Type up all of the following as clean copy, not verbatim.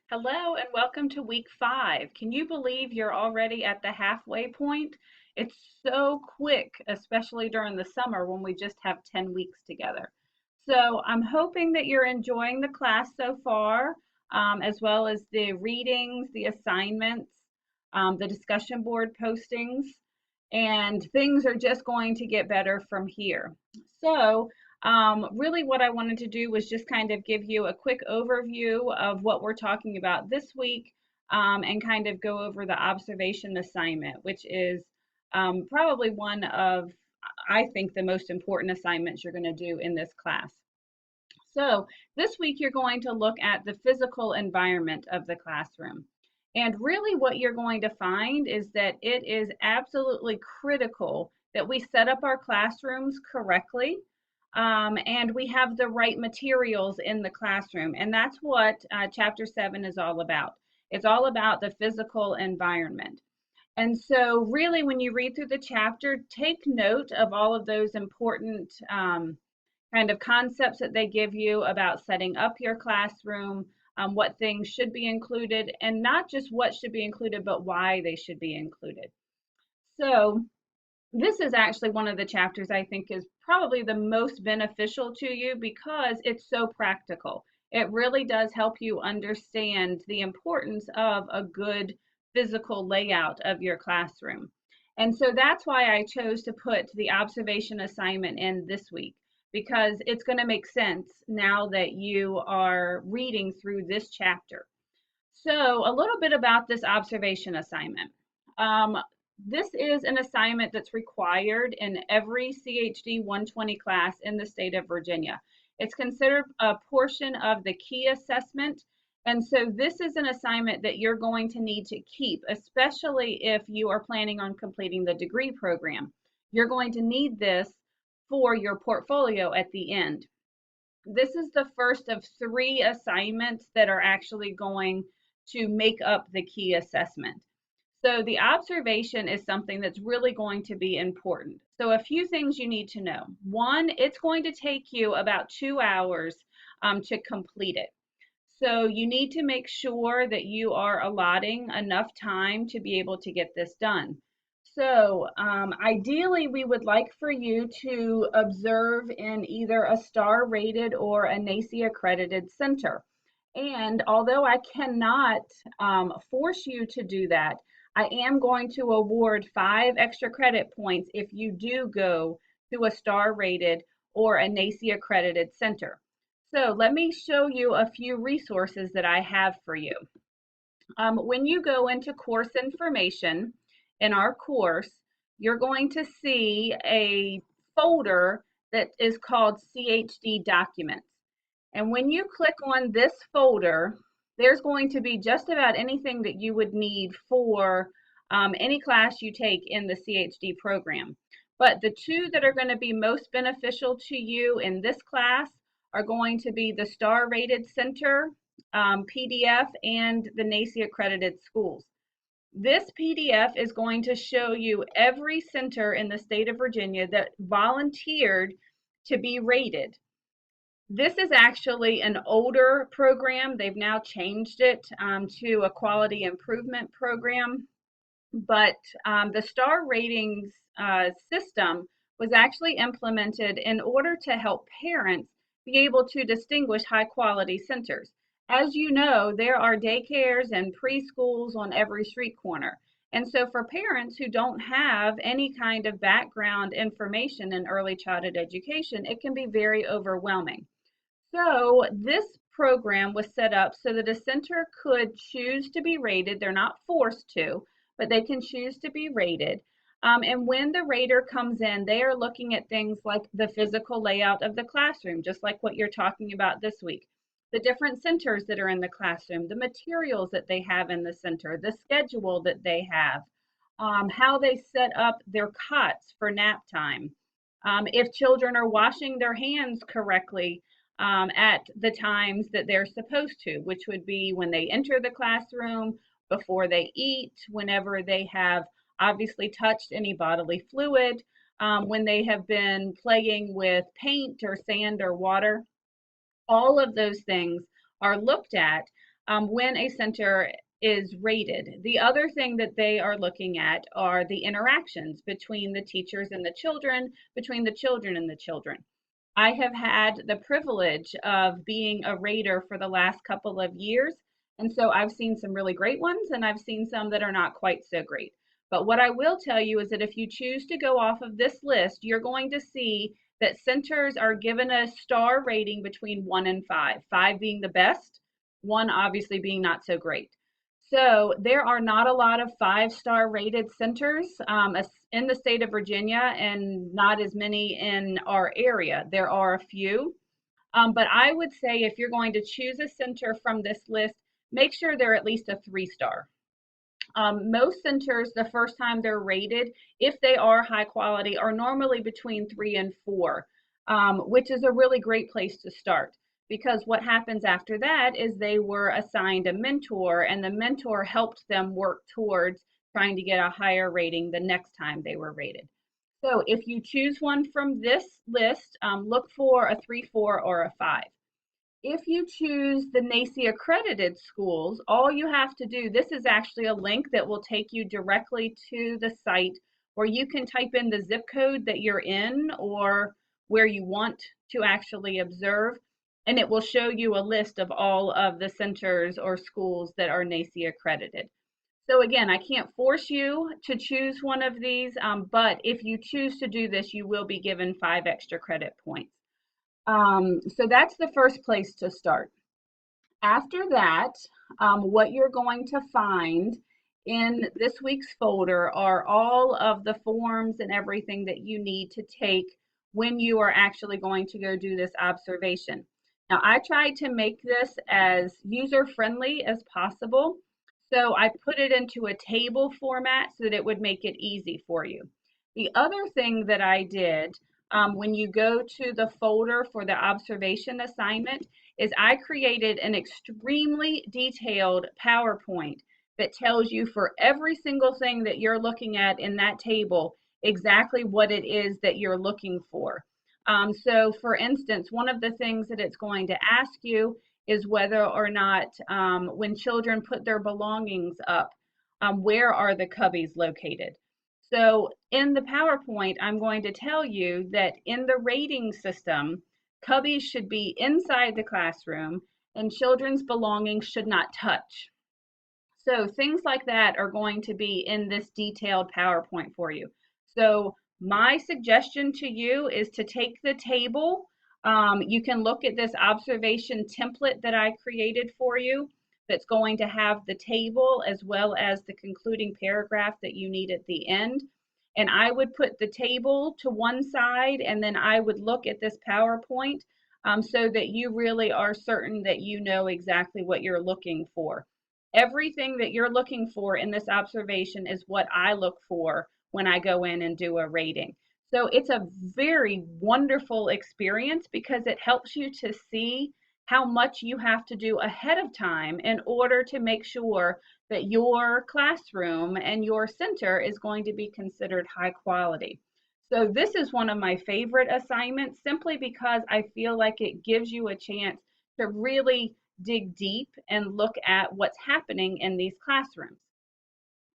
Hello and welcome to week 5. Can you believe you're already at the halfway point? It's so quick, especially during the summer when we just have 10 weeks together. So I'm hoping that you're enjoying the class so far, as well as the readings, the assignments, the discussion board postings, and things are just going to get better from here. So really, what I wanted to do was just kind of give you a quick overview of what we're talking about this week, and kind of go over the observation assignment, which is probably one of, I think, the most important assignments you're going to do in this class. So this week you're going to look at the physical environment of the classroom. And really what you're going to find is that it is absolutely critical that we set up our classrooms correctly, and we have the right materials in the classroom. And that's what Chapter 7 is all about. It's all about the physical environment. And so really when you read through the chapter, take note of all of those important kind of concepts that they give you about setting up your classroom, what things should be included, and not just what should be included, but why they should be included. So this is actually one of the chapters I think is probably the most beneficial to you because it's so practical. It really does help you understand the importance of a good physical layout of your classroom. And so that's why I chose to put the observation assignment in this week, because it's going to make sense now that you are reading through this chapter. So, a little bit about this observation assignment. Um, this is an assignment that's required in every CHD 120 class in the state of Virginia. It's considered a portion of the key assessment. And so this is an assignment that you're going to need to keep, especially if you are planning on completing the degree program. You're going to need this for your portfolio at the end. This is the first of 3 assignments that are actually going to make up the key assessment. So the observation is something that's really going to be important. So a few things you need to know. One, it's going to take you about 2 hours to complete it. So you need to make sure that you are allotting enough time to be able to get this done. So ideally, we would like for you to observe in either a star rated or a NACE accredited center. And although I cannot force you to do that, I am going to award 5 extra credit points if you do go to a star rated or a NACE accredited center. So let me show you a few resources that I have for you. When you go into course information in our course, you're going to see a folder that is called CHD documents. And when you click on this folder, there's going to be just about anything that you would need for any class you take in the CHD program. But the 2 that are going to be most beneficial to you in this class are going to be the Star Rated Center PDF and the NACE accredited schools. This PDF is going to show you every center in the state of Virginia that volunteered to be rated. This is actually an older program. They've now changed it to a quality improvement program. But the star ratings system was actually implemented in order to help parents be able to distinguish high quality centers. As you know, there are daycares and preschools on every street corner. And so for parents who don't have any kind of background information in early childhood education, it can be very overwhelming. So this program was set up so that a center could choose to be rated. They're not forced to, but they can choose to be rated. And when the rater comes in, they are looking at things like the physical layout of the classroom, just like what you're talking about this week. The different centers that are in the classroom, the materials that they have in the center, the schedule that they have, how they set up their cots for nap time, if children are washing their hands correctly at the times that they're supposed to, which would be when they enter the classroom, before they eat, whenever they have obviously touched any bodily fluid, when they have been playing with paint or sand or water. All of those things are looked at when a center is rated. The other thing that they are looking at are the interactions between the teachers and the children, between the children and the children. I have had the privilege of being a rater for the last couple of years. And so I've seen some really great ones and I've seen some that are not quite so great. But what I will tell you is that if you choose to go off of this list, you're going to see that centers are given a star rating between 1 and 5, 5 being the best, 1 obviously being not so great. So there are not a lot of 5-star rated centers in the state of Virginia, and not as many in our area. There are a few, but I would say if you're going to choose a center from this list, make sure they're at least a 3-star. Most centers, the first time they're rated, if they are high quality, are normally between 3 and 4, which is a really great place to start. Because what happens after that is they were assigned a mentor, and the mentor helped them work towards trying to get a higher rating the next time they were rated. So if you choose one from this list, look for a 3, 4, or a 5. If you choose the NACE accredited schools, all you have to do, this is actually a link that will take you directly to the site where you can type in the zip code that you're in or where you want to actually observe, and it will show you a list of all of the centers or schools that are NACE accredited. So again, I can't force you to choose one of these, but if you choose to do this, you will be given 5 extra credit points. So that's the first place to start. After that, what you're going to find in this week's folder are all of the forms and everything that you need to take when you are actually going to go do this observation. Now, I tried to make this as user-friendly as possible, so I put it into a table format so that it would make it easy for you. The other thing that I did when you go to the folder for the observation assignment is I created an extremely detailed PowerPoint that tells you for every single thing that you're looking at in that table exactly what it is that you're looking for. So for instance, one of the things that it's going to ask you is whether or not when children put their belongings up, where are the cubbies located? So in the PowerPoint, I'm going to tell you that in the rating system, cubbies should be inside the classroom and children's belongings should not touch. So things like that are going to be in this detailed PowerPoint for you. So my suggestion to you is to take the table. You can look at this observation template that I created for you that's going to have the table as well as the concluding paragraph that you need at the end. And I would put the table to one side and then I would look at this PowerPoint so that you really are certain that you know exactly what you're looking for. Everything that you're looking for in this observation is what I look for when I go in and do a rating. So it's a very wonderful experience because it helps you to see how much you have to do ahead of time in order to make sure that your classroom and your center is going to be considered high quality. So this is one of my favorite assignments simply because I feel like it gives you a chance to really dig deep and look at what's happening in these classrooms.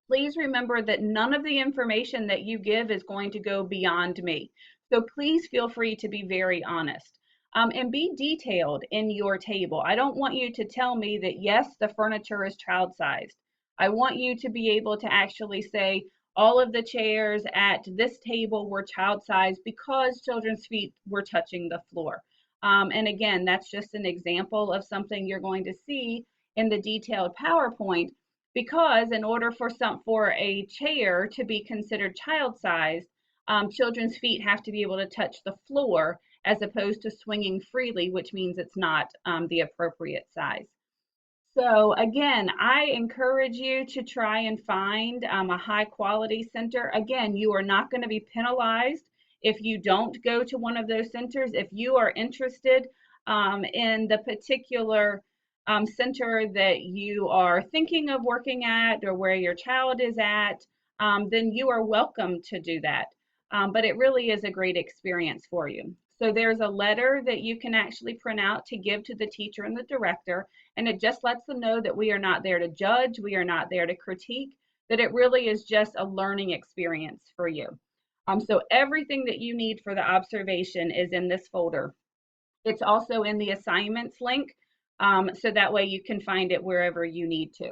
Please remember that none of the information that you give is going to go beyond me. So please feel free to be very honest. And be detailed in your table. I don't want you to tell me that, yes, the furniture is child sized. I want you to be able to actually say, all of the chairs at this table were child sized because children's feet were touching the floor. And again, that's just an example of something you're going to see in the detailed PowerPoint, because in order for a chair to be considered child sized, children's feet have to be able to touch the floor as opposed to swinging freely, which means it's not the appropriate size. So again, I encourage you to try and find a high quality center. Again, you are not going to be penalized if you don't go to one of those centers. If you are interested in the particular center that you are thinking of working at or where your child is at, then you are welcome to do that. But it really is a great experience for you. So there's a letter that you can actually print out to give to the teacher and the director, And it just lets them know that we are not there to judge, we are not there to critique, that it really is just a learning experience for you. So everything that you need for the observation is in this folder. It's also in the assignments link, so that way you can find it wherever you need to.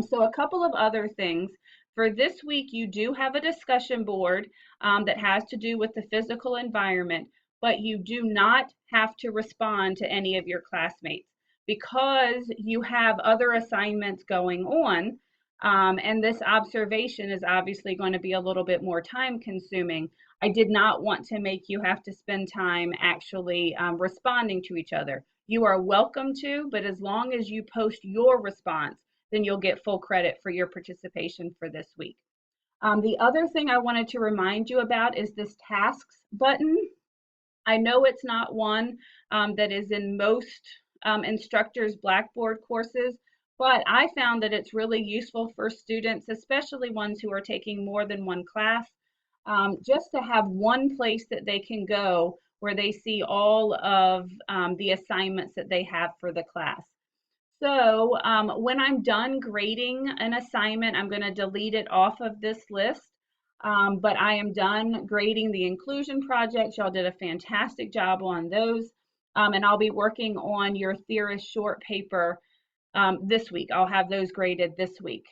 So a couple of other things. For this week, you do have a discussion board that has to do with the physical environment, but you do not have to respond to any of your classmates because you have other assignments going on. And this observation is obviously going to be a little bit more time consuming. I did not want to make you have to spend time actually responding to each other. You are welcome to, but as long as you post your response, then you'll get full credit for your participation for this week. The other thing I wanted to remind you about is this tasks button. I know it's not one that is in most instructors' Blackboard courses, but I found that it's really useful for students, especially ones who are taking more than one class, just to have one place that they can go where they see all of the assignments that they have for the class. So when I'm done grading an assignment, I'm going to delete it off of this list. But I am done grading the inclusion projects. Y'all did a fantastic job on those. And I'll be working on your theorist short paper this week. I'll have those graded this week.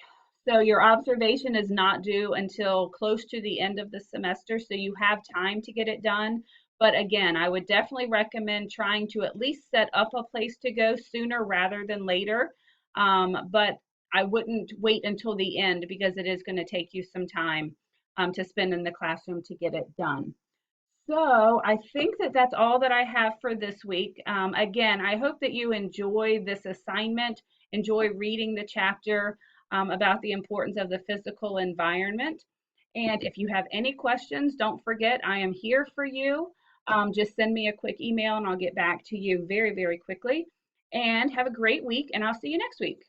So your observation is not due until close to the end of the semester, so you have time to get it done. But again, I would definitely recommend trying to at least set up a place to go sooner rather than later. But I wouldn't wait until the end because it is going to take you some time to spend in the classroom to get it done. So I think that that's all that I have for this week. Again, I hope that you enjoy this assignment, enjoy reading the chapter about the importance of the physical environment. And if you have any questions, don't forget I am here for you. Just send me a quick email and I'll get back to you very, very quickly. And have a great week, and I'll see you next week.